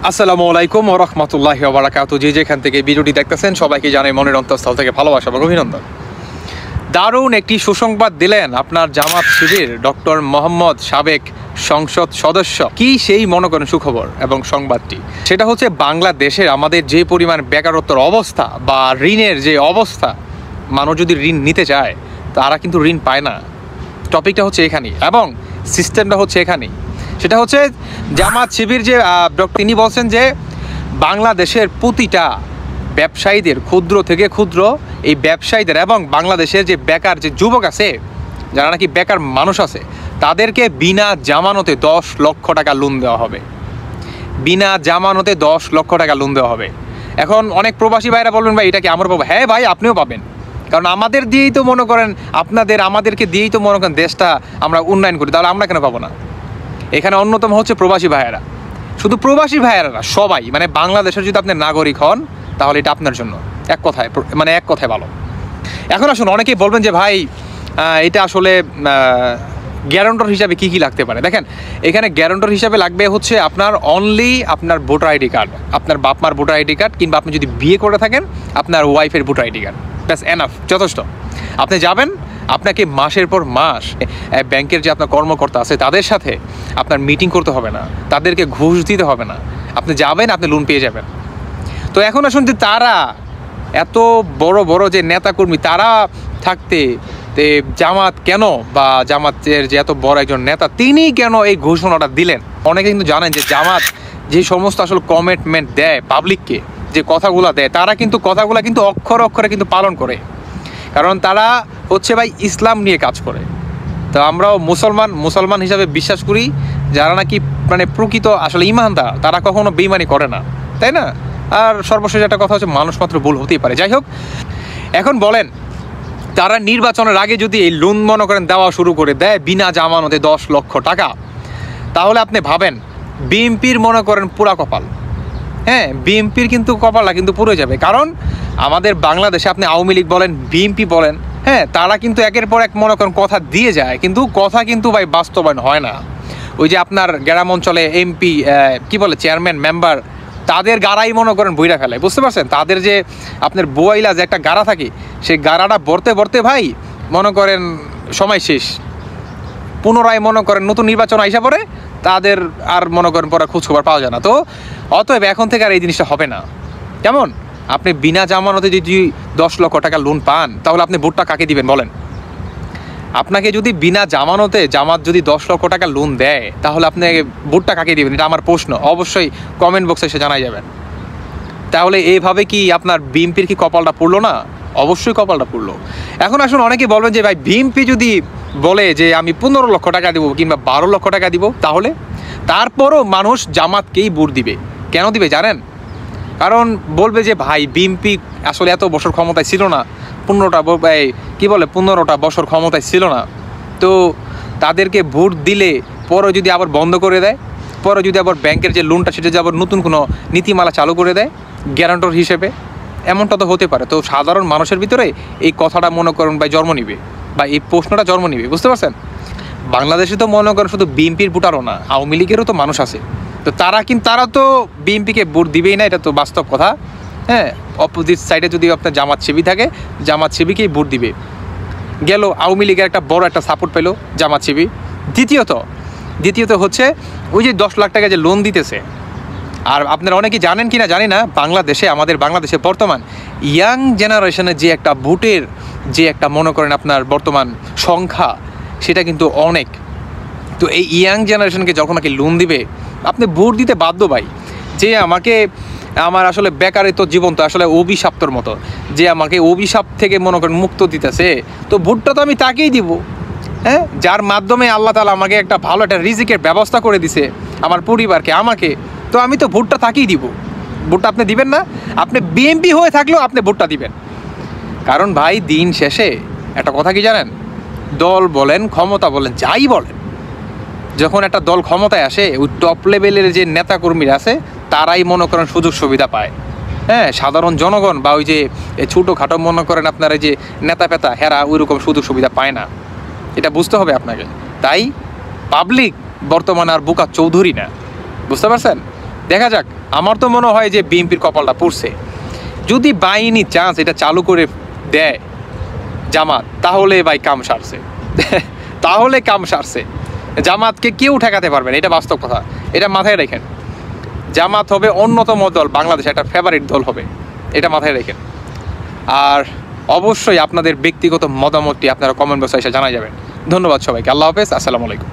আসসালামু আলাইকুম ওয়া রাহমাতুল্লাহি ওয়া বারাকাতুহু। যে যেখান থেকে ভিডিওটি দেখতেছেন সবাইকে জানাই মনের অন্তঃস্থল থেকে ভালোবাসা এবং অভিনন্দন। দারুণ একটি সুসংবাদ দিলেন আপনার জামাত শিবির ডক্টর মোহাম্মদ, সাবেক সংসদ সদস্য। কি সেই মনে করেন সুখবর এবং সংবাদটি, সেটা হচ্ছে বাংলাদেশের আমাদের যে পরিমাণ বেকারত্বের অবস্থা বা ঋণের যে অবস্থা, মানুষ যদি ঋণ নিতে চায় তারা কিন্তু ঋণ পায় না। টপিকটা হচ্ছে এখানেই এবং সিস্টেমটা হচ্ছে এখানেই। সেটা হচ্ছে জামাত শিবির যে তিনি বলছেন যে বাংলাদেশের প্রতিটা ব্যবসায়ীদের, ক্ষুদ্র থেকে ক্ষুদ্র এই ব্যবসায়ীদের এবং বাংলাদেশের যে বেকার যে যুবক আছে, যারা নাকি বেকার মানুষ আছে, তাদেরকে বিনা জামানতে 10 লক্ষ টাকা লোন দেওয়া হবে। বিনা জামানতে 10 লক্ষ টাকা লোন দেওয়া হবে। এখন অনেক প্রবাসী ভাইরা বলবেন ভাই এটা কি আমরা পাবো? হ্যাঁ ভাই, আপনিও পাবেন। কারণ আমাদের দিয়েই তো মনে করেন আমাদেরকে দিয়েই তো মনে করেন দেশটা আমরা উন্নয়ন করি, তাহলে আমরা কেন পাবো না? এখানে অন্যতম হচ্ছে প্রবাসী ভাইয়েরা। শুধু প্রবাসী ভাইয়েরা না, সবাই, মানে বাংলাদেশের যদি আপনি নাগরিক হন তাহলে এটা আপনার জন্য এক কথায় ভালো। এখন আসুন, অনেকেই বলবেন যে ভাই এটা আসলে গ্যারান্টর হিসাবে কি লাগতে পারে। দেখেন, এখানে গ্যারান্টর হিসাবে লাগবে হচ্ছে আপনার অনলি আপনার ভোটার আইডি কার্ড, আপনার বাপ মার ভোটার আইডি কার্ড, কিংবা আপনি যদি বিয়ে করে থাকেন আপনার ওয়াইফের ভোটার আইডি কার্ড। ব্যাস, এনাফ, যথেষ্ট। আপনি যাবেন, আপনাকে মাসের পর মাস ব্যাংকের যে আপনার কর্মকর্তা আছে তাদের সাথে আপনার মিটিং করতে হবে না, তাদেরকে ঘুষ দিতে হবে না। আপনি যাবেন, আপনি লোন পেয়ে যাবেন। তো এখন আসুন, যে তারা এত বড় বড় যে নেতাকর্মী, তারা থাকতে জামাত কেন, বা জামাতের যে এত বড় একজন নেতা, তিনি কেন এই ঘোষণাটা দিলেন? অনেকে কিন্তু জানেন যে জামাত যে সমস্ত আসলে কমিটমেন্ট দেয় পাবলিককে, যে কথাগুলো দেয়, তারা কিন্তু কথাগুলো কিন্তু অক্ষরে অক্ষরে কিন্তু পালন করে। কারণ তারা হচ্ছে ভাই ইসলাম নিয়ে কাজ করে। তো আমরাও মুসলমান হিসাবে বিশ্বাস করি, যারা নাকি মানে প্রকৃত আসলে ইমানদার, তারা কখনো বেঈমানি করে না, তাই না? আর সর্বশেষ একটা কথা হচ্ছে, মানুষ মাত্র ভুল হতেই পারে। যাই হোক, এখন বলেন, তারা নির্বাচনের আগে যদি এই লোন মনে করেন দেওয়া শুরু করে দেয় বিনা জামানতে 10 লক্ষ টাকা, তাহলে আপনি ভাবেন বিএনপির মনে করেন পুরা কপাল। হ্যাঁ, বিএনপির কিন্তু কপালটা কিন্তু পুরো যাবে। কারণ আমাদের বাংলাদেশে আপনি আওয়ামী লীগ বলেন, বিএনপি বলেন, হ্যাঁ, তারা কিন্তু একের পর এক মনে করেন কথা দিয়ে যায়, কিন্তু কথা কিন্তু ভাই বাস্তবায়ন হয় না। ওই যে আপনার গ্রাম অঞ্চলে এমপি কি বলে, চেয়ারম্যান, মেম্বার, তাদের গাড়াই মনে করেন বইরা ফেলে, বুঝতে পারছেন? তাদের যে আপনার বোয়াইলা যে একটা গাড়া থাকে, সেই গাড়াটা ভরতে ভাই মনে করেন সময় শেষ। পুনরায় মনে করেন নতুন নির্বাচন আইসা পরে তাদের আর মনে করেন পরে খোঁজখবর পাওয়া যায় না। তো অতএব এখন থেকে আর এই জিনিসটা হবে না। কেমন? আপনি বিনা জামানতে যদি 10 লক্ষ টাকা লোন পান, তাহলে আপনি ভোটটা কাকে দিবেন বলেন? আপনাকে যদি বিনা জামানতে জামাত যদি 10 লক্ষ টাকা লোন দেয়, তাহলে আপনি ভোটটা কাকে দিবেন? এটা আমার প্রশ্ন। অবশ্যই কমেন্ট বক্সে এসে জানাই যাবেন। তাহলে এইভাবে কি আপনার বিএনপির কি কপালটা পড়লো না? অবশ্যই কপালটা পড়লো। এখন আসুন, অনেকেই বলবেন যে ভাই বিএনপি যদি বলে যে আমি 15 লক্ষ টাকা দিব কিংবা 12 লক্ষ টাকা দিব, তাহলে তারপরও মানুষ জামাতকেই ভোট দিবে। কেন দিবে জানেন? কারণ বলবে যে ভাই বিএনপি আসলে এত বছর ক্ষমতায় ছিল না, 15টা বছর ক্ষমতায় ছিল না। তো তাদেরকে ভোট দিলে পরে যদি আবার বন্ধ করে দেয়, পরে যদি আবার ব্যাংকের যে লোনটা সেটা যদি আবার নতুন কোনো নীতিমালা চালু করে দেয় গ্যারান্টর হিসেবে, এমনটা তো হতে পারে। তো সাধারণ মানুষের ভিতরে এই কথাটা মনে করেন ভাই জন্ম নিবে, বা এই প্রশ্নটা জন্ম নিবে, বুঝতে পারছেন? বাংলাদেশে তো মনে করেন শুধু বিএনপির ভোটারও না, আওয়ামী লীগেরও তো মানুষ আছে। তো তারা তো বিএনপিকে ভোট দিবেই না, এটা তো বাস্তব কথা। হ্যাঁ, অপোজিট সাইডে যদি আপনার জামাত শিবির থাকে, জামাত শিবিরকেই ভোট দিবে। গেল আওয়ামী লীগের একটা বড় একটা সাপোর্ট পেল জামাত শিবির। দ্বিতীয়ত হচ্ছে ওই যে 10 লাখ টাকা যে লোন দিতেছে। আর আপনারা অনেকেই জানেন কি না জানি না, আমাদের বাংলাদেশে বর্তমান ইয়াং জেনারেশনের যে একটা ভোটের যে একটা মনে করেন আপনার বর্তমান সংখ্যা, সেটা কিন্তু অনেক। তো এই ইয়াং জেনারেশনকে যখন নাকি লোন দিবে, আপনি ভোট দিতে বাধ্য ভাই। যে আমার আসলে বেকারিত্ব জীবন তো আসলে অভিশাপ্তর মতো, যে আমাকে অভিশাপ থেকে মনে করেন মুক্ত দিতেছে, তো ভোটটা তো আমি তাকেই দিব। হ্যাঁ, যার মাধ্যমে আল্লাহ তাআলা আমাকে একটা ভালো একটা রিজিকের ব্যবস্থা করে দিছে, আমার পরিবারকে, আমাকে। তো আমি তো ভোটটা তাকেই দিব। ভোটটা আপনি দিবেন না? আপনি বিএনপি হয়ে থাকলেও আপনি ভোটটা দিবেন। কারণ ভাই দিন শেষে একটা কথা কি জানেন, দল বলেন, ক্ষমতা বলেন, যাই বলেন, যখন একটা দল ক্ষমতায় আসে, ওই টপ লেভেলের যে নেতাকর্মীরা আছে তারাই মনে করেন সুযোগ সুবিধা পায়। হ্যাঁ, সাধারণ জনগণ বা ওই যে ছোটোখাটো মনে করেন আপনার এই যে নেতা পেতা, হেরা ওইরকম সুযোগ সুবিধা পায় না। এটা বুঝতে হবে আপনাকে। তাই পাবলিক বর্তমানে আর বোকা চৌধুরী না, বুঝতে পারছেন? দেখা যাক আমার তো মনে হয় যে বিএনপির কপালটা পড়ছে। যদি বাইনি চান্স এটা চালু করে দেয় জামাত, তাহলে ভাই কাম সারছে। তাহলে কাম সারছে। জামাতকে কেউ ঠেকাতে পারবে না, এটা বাস্তব কথা, এটা মাথায় রেখেন। জামাত হবে অন্যতম দল, বাংলাদেশে একটা ফেভারিট দল হবে, এটা মাথায় রেখেন। আর অবশ্যই আপনাদের ব্যক্তিগত মতামতটি আপনারা কমেন্ট বক্সে এসে জানাই যাবেন। ধন্যবাদ সবাইকে, আল্লাহ হাফেজ, আসসালামু আলাইকুম।